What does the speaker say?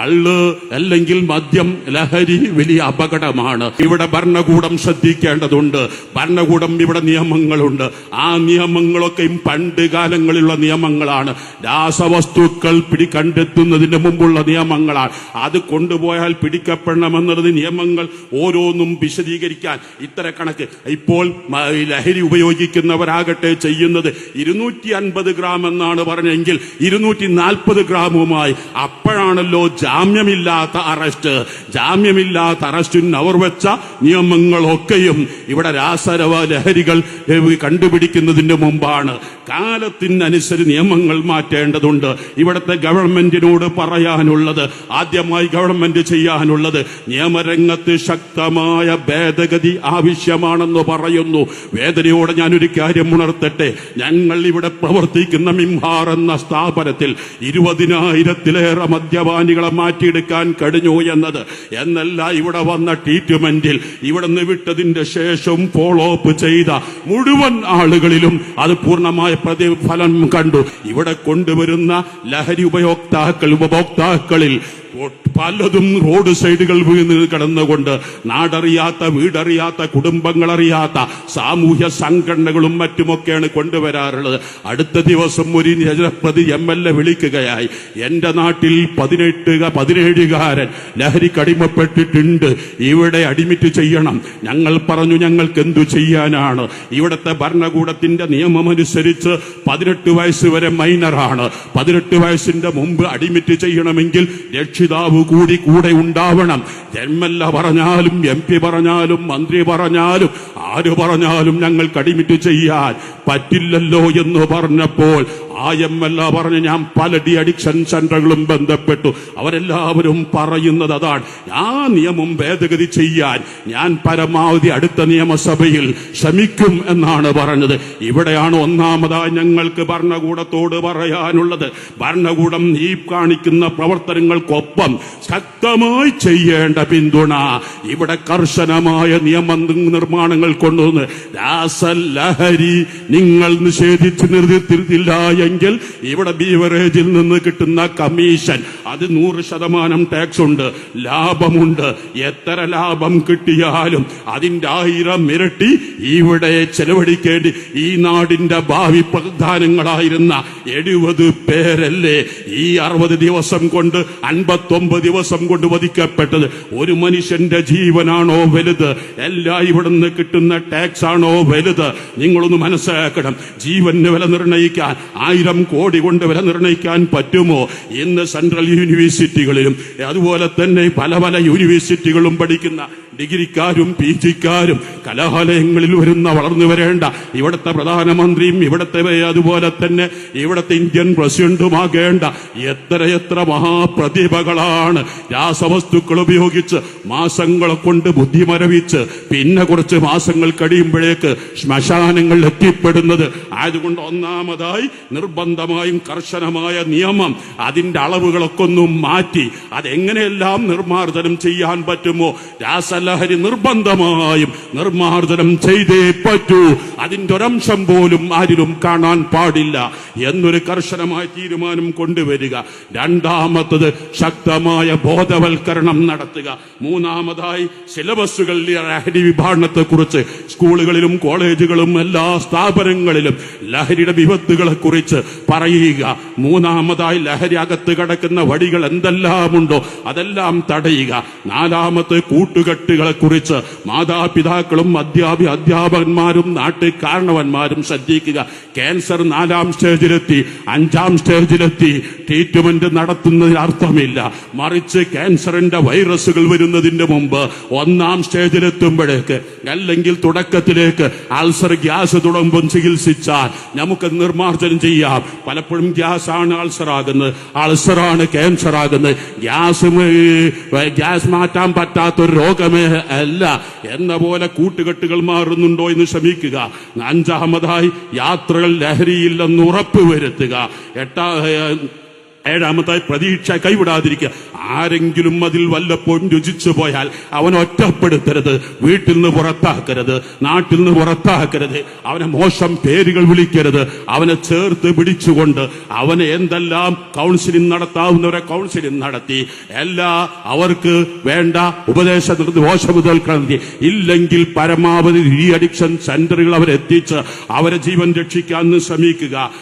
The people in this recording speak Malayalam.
കള്ള് അല്ലെങ്കിൽ മദ്യം, ലഹരി വലിയ അപകടമാണ്. ഇവിടെ ഭരണകൂടം ശ്രദ്ധിക്കേണ്ടതുണ്ട്. ഭരണകൂടം ഇവിടെ നിയമങ്ങളുണ്ട്. ആ നിയമങ്ങളൊക്കെയും പണ്ട് കാലങ്ങളിലുള്ള നിയമങ്ങളാണ്. രാസവസ്തുക്കൾ കണ്ടെത്തുന്നതിന് മുമ്പുള്ള നിയമങ്ങളാണ്. അത് കൊണ്ടുപോയാൽ പിടിക്കപ്പെടണമെന്നുള്ളത് നിയമങ്ങൾ ഓരോന്നും വിശദീകരിക്കാൻ ഇത്ര കണക്ക്. ഇപ്പോൾ ലഹരി ഉപയോഗിക്കുന്നവരാകട്ടെ ചെയ്യുന്നത് 250 ഗ്രാം എന്നാണ് പറഞ്ഞെങ്കിൽ 240 ഗ്രാമുമായി. അപ്പോഴാണല്ലോ ജാമ്യമില്ലാത്ത അറസ്റ്റിന് അവർ വെച്ച നിയമങ്ങളൊക്കെയും ഇവിടെ രാസരവ ലഹരികൾ കണ്ടുപിടിക്കുന്നതിന് മുമ്പാണ്. കാലത്തിനനുസരിച്ച് നിയമങ്ങൾ മാറ്റേണ്ടതുണ്ട്. ഇവിടുത്തെ ഗവൺമെന്റിനോട് പറയാനുള്ളത്, ആദ്യമായി ഗവൺമെന്റ് ചെയ്യാനുള്ളത്, നിയമരംഗത്ത് ശക്തമായ ഭേദഗതി ആവശ്യമാണെന്ന് പറയുന്നു. വേദനയോടെ ഞാനൊരു കാര്യം ഉണർത്തട്ടെ. ഞങ്ങൾ ഇവിടെ പ്രവർത്തിക്കുന്ന മിംഹാർ എന്ന സ്ഥാപനത്തിൽ 20,000-ലേറെ മദ്യപാനികളെ മാറ്റിയെടുക്കാൻ കഴിഞ്ഞു എന്നല്ല, ഇവിടെ വന്ന ട്രീറ്റ്മെന്റിൽ ഇവിടുന്ന് വിട്ടതിന്റെ ശേഷം ഫോളോ അപ്പ് ചെയ്ത മുഴുവൻ ആളുകളിലും അത് പൂർണ്ണമായ പ്രതിഫലം കണ്ടു. ഇവിടെ കൊണ്ടുവരുന്ന ലഹരി ഉപഭോക്താക്കളിൽ പലതും റോഡ് സൈഡുകൾ വീണ് കിടന്നുകൊണ്ട് നാടറിയാത്ത, വീടറിയാത്ത, കുടുംബങ്ങളറിയാത്ത സാമൂഹ്യ സംഘടനകളും മറ്റുമൊക്കെയാണ് കൊണ്ടുവരാറുള്ളത്. അടുത്ത ദിവസം ഒരു ജനപ്രതി MLA വിളിക്കുകയായി, എന്റെ നാട്ടിൽ 17-കാരൻ ലഹരിക്ക് അടിമപ്പെട്ടിട്ടുണ്ട്, ഇവിടെ അഡ്മിറ്റ് ചെയ്യണം. ഞങ്ങൾ പറഞ്ഞു, ഞങ്ങൾക്ക് എന്തു ചെയ്യാനാണ്? ഇവിടുത്തെ ഭരണകൂടത്തിന്റെ നിയമമനുസരിച്ച് 18 വയസ്സ് വരെ മൈനറാണ്. 18 വയസ്സിന്റെ മുമ്പ് അഡ്മിറ്റ് ചെയ്യണമെങ്കിൽ രക്ഷിതാവ് കൂടെ ഉണ്ടാവണം. MLA പറഞ്ഞാലും MP പറഞ്ഞാലും മന്ത്രി പറഞ്ഞാലും ആര് പറഞ്ഞാലും ഞങ്ങൾക്ക് അഡ്മിറ്റ് ചെയ്യാൻ പറ്റില്ലല്ലോ എന്ന് പറഞ്ഞപ്പോൾ ആ MLA പറഞ്ഞു, ഞാൻ പല അഡിക്ഷൻ സെന്ററുകളും ബന്ധപ്പെട്ടു, അവരെല്ലാവരും പറയുന്നത് അതാണ്. ആ നിയമം ഭേദഗതി ചെയ്യാൻ ഞാൻ പരമാവധി അടുത്ത നിയമസഭയിൽ ശ്രമിക്കും എന്നാണ് പറഞ്ഞത്. ഇവിടെയാണ് ഒന്നാമതായി ഞങ്ങൾക്ക് ഭരണകൂടത്തോട് പറയാനുള്ളത്. ഭരണകൂടം ഈ കാണിക്കുന്ന പ്രവർത്തനങ്ങൾക്കൊപ്പം ശക്തമായി ചെയ്യേണ്ട പിന്തുണ, ഇവിടെ കർശനമായ നിയമ നിർമ്മാണങ്ങൾ കൊണ്ടുവന്ന് രാസലഹരി നിങ്ങൾ നിഷേധിച്ച് നിർത്തിയില്ല എങ്കിൽ ഇവിടെ ബീവറേജിൽ നിന്ന് കിട്ടുന്ന കമ്മീഷൻ അത് 100% ടാക്സ് ഉണ്ട്, ലാഭമുണ്ട്. എത്ര ലാഭം കിട്ടിയാലും അതിന്റെ 1000 ഇരട്ടി ഇവിടെ ചെലവഴിക്കേണ്ടി. ഈ നാടിന്റെ ഭാവി പ്രധാനങ്ങളായിരുന്ന 70 പേരല്ലേ ഈ 60 ദിവസം കൊണ്ട് 59 ദിവസം കൊണ്ട് വധിക്കപ്പെട്ടത്? ഒരു മനുഷ്യന്റെ ജീവനാണോ വലുത്? എല്ലാം ഇവിടുന്ന് കിട്ടുന്ന ടാക്സ് ആണോ വലുത്? നിങ്ങളൊന്ന് മനസ്സിലാക്കണം. ജീവന് വില നിർണ്ണയിക്കാൻ 1000 കോടി കൊണ്ട് വില നിർണ്ണയിക്കാൻ പറ്റുമോ? ഇന്ന് സെൻട്രൽ യൂണിവേഴ്സിറ്റികളിലും അതുപോലെ തന്നെ പല യൂണിവേഴ്സിറ്റികളും പഠിക്കുന്ന ഡിഗ്രിക്കാരും PGക്കാരും കലാലയങ്ങളിൽ വളർന്നു വരേണ്ട ഇവിടുത്തെ പ്രധാനമന്ത്രിയും അതുപോലെ തന്നെ ഇവിടുത്തെ ഇന്ത്യൻ പ്രസിഡന്റുമാകേണ്ട എത്ര മഹാപ്രതിഭകളാണ് രാസവസ്തുക്കൾ ഉപയോഗിച്ച് മാസങ്ങളെ കൊണ്ട് ബുദ്ധിമരവിച്ച് പിന്നെ കുറച്ച് മാസങ്ങൾ കഴിയുമ്പോഴേക്ക് ശ്മശാനങ്ങൾ എത്തിപ്പെടുന്നത്. ആയതുകൊണ്ട് ഒന്നാമതായി നിർബന്ധമായും കർശനമായ നിയമം, അതിന്റെ അളവുകളൊക്കെ ഒന്നും മാറ്റി അതെങ്ങനെയെല്ലാം നിർമ്മാർജ്ജനം ചെയ്യാൻ പറ്റുമോ രാസലഹരി നിർബന്ധമായും നിർമ്മാർജ്ജനം ചെയ്തേ പറ്റൂ. അതിന്റെ ഒരംശം പോലും ആരിലും കാണാൻ പാടില്ല എന്നൊരു കർശനമായ തീരുമാനം കൊണ്ടുവരിക. രണ്ടാമത്തത് ശക്തമായ ബോധവൽക്കരണം നടത്തുക. മൂന്നാമതായി സിലബസുകളിൽ ലഹരി വിഭാഗത്തെ കുറിച്ച് സ്കൂളുകളിലും കോളേജുകളും എല്ലാ സ്ഥാപനങ്ങളിലും ലഹരിയുടെ വിപത്തുകളെ കുറിച്ച് പറയുക. മൂന്നാമതായി ലഹരി അകത്ത് കിടക്കുന്ന വഴികൾ എന്തെല്ലാമുണ്ടോ അതെല്ലാം തടയുക. നാലാമത്തെ കൂട്ടുകെട്ടുകളെ കുറിച്ച് മാതാപിതാക്കളും അധ്യാപകന്മാരും നാട്ടുകാരണവന്മാരും ശ്രദ്ധിക്കുക. ക്യാൻസർ 4ാം സ്റ്റേജിലെത്തി, 5ാം സ്റ്റേജിലെത്തി ട്രീറ്റ്മെന്റ് നടത്തുന്നതിന് അർത്ഥമില്ല. മറിച്ച് ക്യാൻസറിന്റെ വൈറസുകൾ വരുന്നതിന്റെ മുമ്പ് 1ാം സ്റ്റേജിലെത്തുമ്പോഴേക്ക് അല്ലെങ്കിൽ തുടക്കത്തിലേക്ക് അൾസർ ഗ്യാസ് തുടങ്ങുമ്പോൾ ചികിത്സിച്ചാൽ നമുക്ക് നിർമ്മാർജ്ജനം ചെയ്യാം. പലപ്പോഴും ഗ്യാസാണ് അൾസറാണ് ക്യാൻസർ ആകുന്നത്. ഗ്യാസ് മാറ്റാൻ പറ്റാത്തൊരു രോഗമേ അല്ല എന്ന പോലെ കൂട്ടുകെട്ടുകൾ മാറുന്നുണ്ടോ എന്ന് ശ്രമിക്കുക. 5ാമതായി യാത്രകൾ ലഹരിയില്ലെന്ന് ഉറപ്പുവരുത്തുക. ഏഴാമതായി പ്രതീക്ഷ കൈവിടാതിരിക്കുക. ആരെങ്കിലും അതിൽ വല്ലപ്പോഴും രുചിച്ചു പോയാൽ അവൻ ഒറ്റപ്പെടുത്തരുത്, വീട്ടിൽ നിന്ന് പുറത്താക്കരുത്, നാട്ടിൽ നിന്ന് പുറത്താക്കരുത്, അവനെ മോശം പേരുകൾ വിളിക്കരുത്. അവനെ ചേർത്ത് പിടിച്ചുകൊണ്ട് അവനെ എന്തെല്ലാം കൗൺസിലിംഗ് നടത്താവുന്നവരെ കൗൺസിലിംഗ് നടത്തി അവർക്ക് വേണ്ട ഉപദേശ നിർദ്ദേശം ഇല്ലെങ്കിൽ പരമാവധി ഈ അഡിക്ഷൻ സെന്ററുകൾ അവരെത്തിച്ച് അവരെ ജീവൻ രക്ഷിക്കാൻ ശ്രമിക്കുക.